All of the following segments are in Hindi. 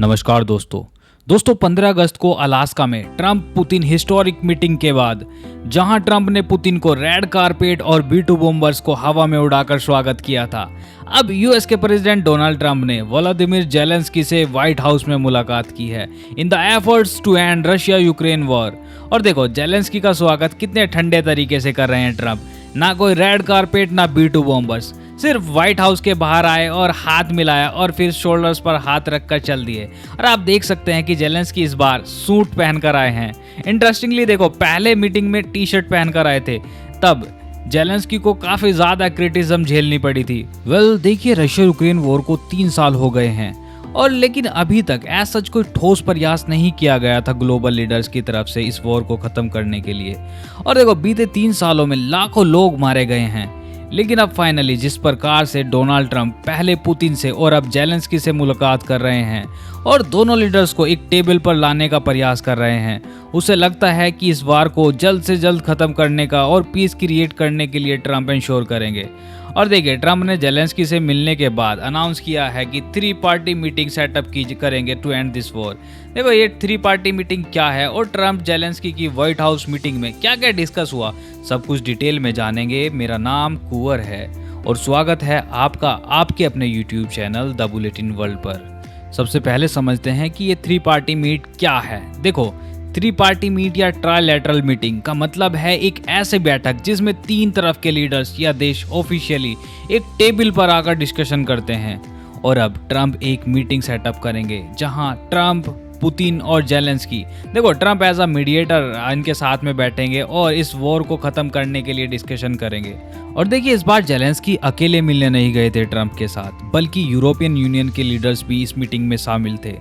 नमस्कार दोस्तों 15 अगस्त को अलास्का में ट्रंप पुतिन हिस्टोरिक मीटिंग के बाद जहां ट्रंप ने पुतिन को रेड कारपेट और B-2 बॉम्बर्स को हवा में उड़ाकर स्वागत किया था। अब यूएस के प्रेसिडेंट डोनाल्ड ट्रंप ने व्लादिमीर जेलेंस्की से व्हाइट हाउस में मुलाकात की है in the efforts to end Russia Ukraine war. और देखो जेलेंस्की का स्वागत कितने ठंडे तरीके से कर रहे हैं ट्रंप। ना कोई रेड कारपेट ना B-2 बॉम्बर्स, सिर्फ व्हाइट हाउस के बाहर आए और हाथ मिलाया और फिर शोल्डर्स पर हाथ रखकर चल दिए। और आप देख सकते हैं कि जेलेंस्की इस बार सूट पहनकर आए हैं। इंटरेस्टिंगली देखो, पहले मीटिंग में टी-शर्ट पहनकर आए थे, तब जेलेंस्की को काफी ज्यादा क्रिटिसिज्म झेलनी पड़ी थी। देखिए रशिया यूक्रेन वॉर को 3 साल हो गए हैं और लेकिन अभी तक ऐसा सच कोई ठोस प्रयास नहीं किया गया था ग्लोबल लीडर्स की तरफ से इस वॉर को खत्म करने के लिए। और देखो बीते 3 सालों में लाखों लोग मारे गए हैं, लेकिन अब फाइनली जिस प्रकार से डोनाल्ड ट्रंप पहले पुतिन से और अब जेलेंस्की से मुलाकात कर रहे हैं और दोनों लीडर्स को एक टेबल पर लाने का प्रयास कर रहे हैं, उसे लगता है कि इस वार को जल्द से जल्द खत्म करने का और पीस क्रिएट करने के लिए ट्रंप इंश्योर करेंगे। और देखिए ट्रंप ने जेलेंस्की से मिलने के बाद अनाउंस किया है कि 3 पार्टी मीटिंग सेटअप करेंगे टू एंड दिस वॉर। देखो ये 3 पार्टी मीटिंग क्या है और ट्रंप जेलेंस्की की व्हाइट हाउस मीटिंग में क्या क्या डिस्कस हुआ, सब कुछ डिटेल में जानेंगे। मेरा नाम कुंवर है और स्वागत है आपका आपके अपने YouTube channel the bulletin world पर। सबसे पहले समझते हैं कि ये 3 पार्टी मीट क्या है। देखो 3 पार्टी मीट या ट्राइलैटरल मीटिंग का मतलब है एक ऐसे बैठक जिसमें 3 तरफ के लीडर्स या देश ऑफिशियली एक टेबल पर आकर डिस्कशन करते हैं। और अब ट्रंप एक मीटिंग सेटअप करेंगे जहां ट्रंप, पुतिन और जेलेंस्की, देखो ट्रंप एज अ मीडिएटर इनके साथ में बैठेंगे और इस वॉर को खत्म करने के लिए डिस्कशन करेंगे। और देखिए इस बार जेलेंस्की अकेले मिलने नहीं गए थे ट्रंप के साथ, बल्कि यूरोपियन यूनियन के लीडर्स भी इस मीटिंग में शामिल थे,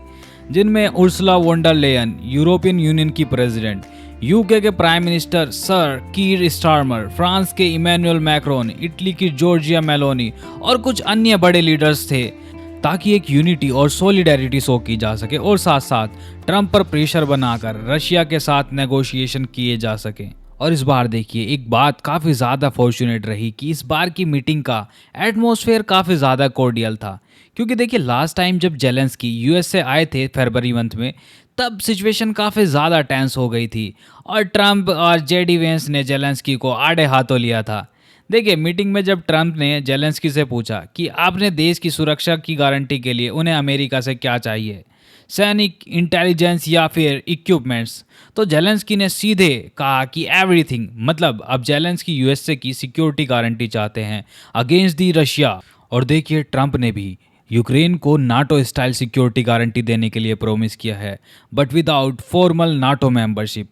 जिनमें Ursula von der Leyen European Union की प्रेसिडेंट, यूके के prime minister sir Keir Starmer, France के इमैनुअल मैक्रोन, इटली की जॉर्जिया मेलोनी और कुछ अन्य बड़े लीडर्स थे, ताकि एक यूनिटी और सॉलिडेरिटी शो की जा सके और साथ साथ ट्रंप पर प्रेशर बनाकर रशिया के साथ नेगोशिएशन किए जा सके। और इस बार देखिए एक बात काफ़ी ज़्यादा फॉर्चुनेट रही कि इस बार की मीटिंग का एटमॉस्फेयर काफ़ी ज़्यादा कोर्डियल था, क्योंकि देखिए लास्ट टाइम जब जेलेंस्की यूएस से आए थे फरवरी मंथ में, तब सिचुएशन काफ़ी ज़्यादा टेंस हो गई थी और ट्रंप और जेडी वेंस ने जेलेंस्की को आड़े हाथों लिया था। देखिए मीटिंग में जब ट्रंप ने जेलेंस्की से पूछा कि आपने देश की सुरक्षा की गारंटी के लिए उन्हें अमेरिका से क्या चाहिए, सैनिक, इंटेलिजेंस या फिर इक्विपमेंट्स, तो जेलेंस्की ने सीधे कहा कि एवरीथिंग। मतलब अब जेलेंस्की यूएसए की सिक्योरिटी गारंटी चाहते हैं अगेंस्ट दी रशिया। और देखिए ट्रंप ने भी यूक्रेन को नाटो स्टाइल सिक्योरिटी गारंटी देने के लिए प्रॉमिस किया है, but without formal NATO membership.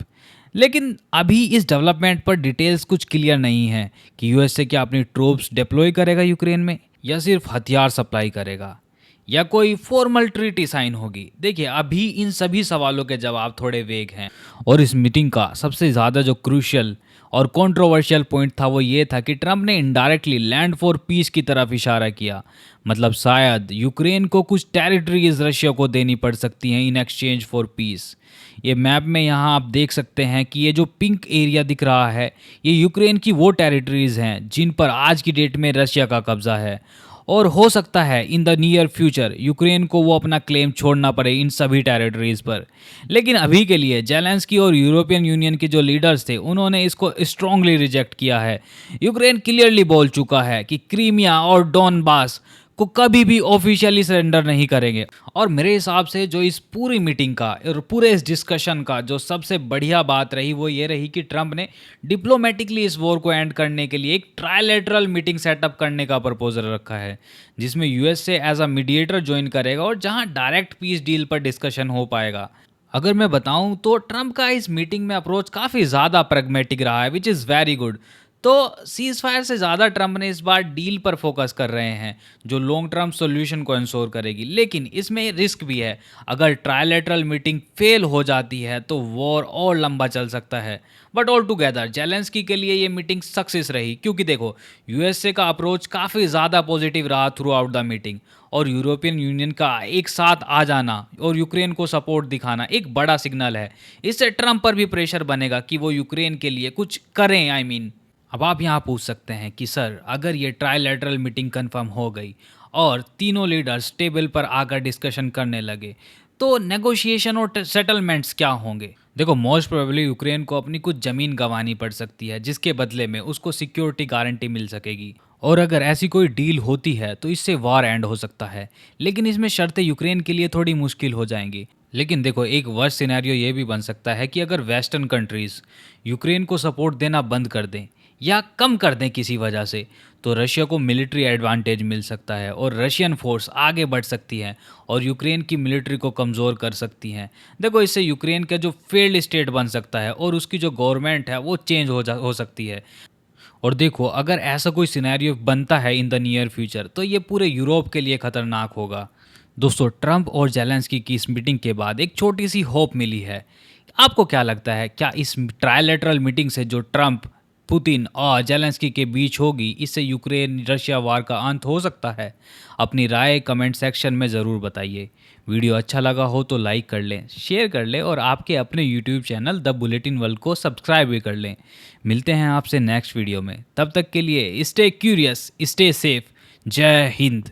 लेकिन अभी इस डेवलपमेंट पर डिटेल्स कुछ क्लियर नहीं है कि यूएसए क्या अपनी ट्रूप्स डिप्लॉय करेगा यूक्रेन में या सिर्फ हथियार सप्लाई करेगा या कोई फॉर्मल ट्रीटी साइन होगी। देखिए अभी इन सभी सवालों के जवाब थोड़े वेग हैं। और इस मीटिंग का सबसे ज़्यादा जो क्रूशियल और कंट्रोवर्शियल पॉइंट था वो ये था कि ट्रंप ने इनडायरेक्टली लैंड फॉर पीस की तरफ इशारा किया। मतलब शायद यूक्रेन को कुछ टेरिटरीज रशिया को देनी पड़ सकती हैं इन एक्सचेंज फॉर पीस। ये मैप में यहाँ आप देख सकते हैं कि ये जो पिंक एरिया दिख रहा है ये यूक्रेन की वो टेरिटरीज हैं जिन पर आज की डेट में रशिया का कब्जा है, और हो सकता है in the near future Ukraine को वो अपना क्लेम छोड़ना पड़े इन सभी टेरिटरीज पर। लेकिन अभी के लिए जेलेंस्की और यूरोपियन यूनियन के जो लीडर्स थे उन्होंने इसको स्ट्रांगली रिजेक्ट किया है। यूक्रेन क्लियरली बोल चुका है कि क्रीमिया और डॉनबास को कभी भी ऑफिशियली सरेंडर नहीं करेंगे। और मेरे हिसाब से जो इस पूरी मीटिंग का और पूरे इस डिस्कशन का जो सबसे बढ़िया बात रही वो ये रही कि ट्रंप ने डिप्लोमेटिकली इस वॉर को एंड करने के लिए एक ट्राइलैटरल मीटिंग सेटअप करने का प्रपोजल रखा है, जिसमें यूएस से एज अ मीडिएटर ज्वाइन करेगा और जहां डायरेक्ट पीस डील पर डिस्कशन हो पाएगा। अगर मैं बताऊं तो ट्रंप का इस मीटिंग में अप्रोच काफ़ी ज़्यादा प्रैग्मेटिक रहा है, विच इज़ वेरी गुड। तो सीज फायर से ज़्यादा ट्रंप ने इस बार डील पर फोकस कर रहे हैं जो लॉन्ग टर्म सॉल्यूशन को इंश्योर करेगी। लेकिन इसमें रिस्क भी है, अगर ट्राइलैटरल मीटिंग फेल हो जाती है तो वॉर और लंबा चल सकता है। बट ऑल टुगेदर जेलेंस्की के लिए ये मीटिंग सक्सेस रही, क्योंकि देखो यूएसए का अप्रोच काफ़ी ज़्यादा पॉजिटिव रहा थ्रू आउट द मीटिंग, और यूरोपियन यूनियन का एक साथ आ जाना और यूक्रेन को सपोर्ट दिखाना एक बड़ा सिग्नल है। इससे ट्रंप पर भी प्रेशर बनेगा कि वो यूक्रेन के लिए कुछ करें। अब आप यहाँ पूछ सकते हैं कि सर अगर ये ट्राइलैटरल मीटिंग कंफर्म हो गई और तीनों लीडर्स टेबल पर आकर डिस्कशन करने लगे। तो नेगोशिएशन और सेटलमेंट्स क्या होंगे? देखो, मोस्ट प्रोबेबली यूक्रेन को अपनी कुछ ज़मीन गंवानी पड़ सकती है, जिसके बदले में उसको सिक्योरिटी गारंटी मिल सकेगी। और अगर ऐसी कोई डील होती है तो इससे वॉर एंड हो सकता है, लेकिन इसमें शर्तें यूक्रेन के लिए थोड़ी मुश्किल हो जाएंगी। लेकिन देखो, एक वर्स्ट सिनेरियो ये भी बन सकता है कि अगर वेस्टर्न कंट्रीज़ यूक्रेन को सपोर्ट देना बंद कर दें या कम कर दें किसी वजह से, तो रशिया को मिलिट्री एडवांटेज मिल सकता है और रशियन फोर्स आगे बढ़ सकती है और यूक्रेन की मिलिट्री को कमज़ोर कर सकती हैं। देखो, इससे यूक्रेन का जो फेल्ड स्टेट बन सकता है और उसकी जो गवर्नमेंट है वो चेंज हो सकती है। और देखो, अगर ऐसा कोई सिनेरियो बनता है इन द नियर फ्यूचर, तो ये पूरे यूरोप के लिए खतरनाक होगा। दोस्तों, ट्रंप और जेलेंस्की की इस मीटिंग के बाद एक छोटी सी होप मिली है। आपको क्या लगता है, क्या इस ट्रायलेटरल मीटिंग से जो ट्रंप, पुतिन और जेलेंस्की के बीच होगी, इससे यूक्रेन रशिया वार का अंत हो सकता है? अपनी राय कमेंट सेक्शन में ज़रूर बताइए। वीडियो अच्छा लगा हो तो लाइक कर लें, शेयर कर लें और आपके अपने YouTube channel the bulletin world को सब्सक्राइब भी कर लें। मिलते हैं आपसे नेक्स्ट वीडियो में, तब तक के लिए स्टे क्यूरियस, स्टे सेफ। जय हिंद।